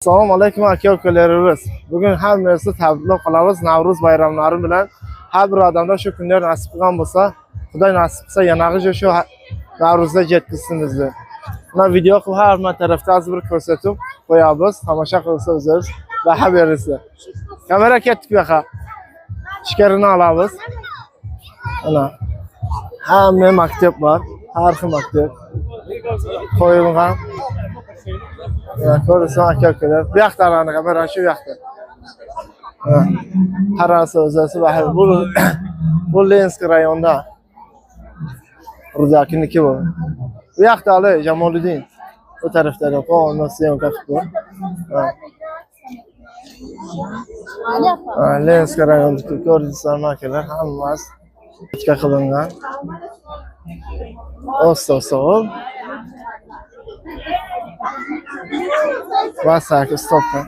Assalomu alaykum aka-ukalarimiz. Bugun hammamizni tabriklab qolamiz Navro'z bayramlari bilan. Har bir odamda shu kunlar nasib qilgan bo'lsa, Xudoy nasib qilsa yanag'icha shu Navro'zda yetkazsin bizni. Mana video qilib har bir tarafda az bir ko'rsatib qo'yamiz. Tomosha qilsa o'zingiz baho berasiz. Kamera ketdi bu yoqqa. Ichkarini olamiz. Ana. Hamma maktab bor. Har xil maktab. Qo'yilgan. Ko'rsan aka-ukalar. Bu yoqda kamera shu yoqda. Qarasa o'zasi baho. Bu Lensk rayonida. Rudakiniki bu. Bu yoqda Ali Jamoliddin. Bu tarafda qo'lni syomka qilib. Lensk rayonida ko'rsangiz akalar hammasi ichka qilingan. Ostov. Vasaki stopka.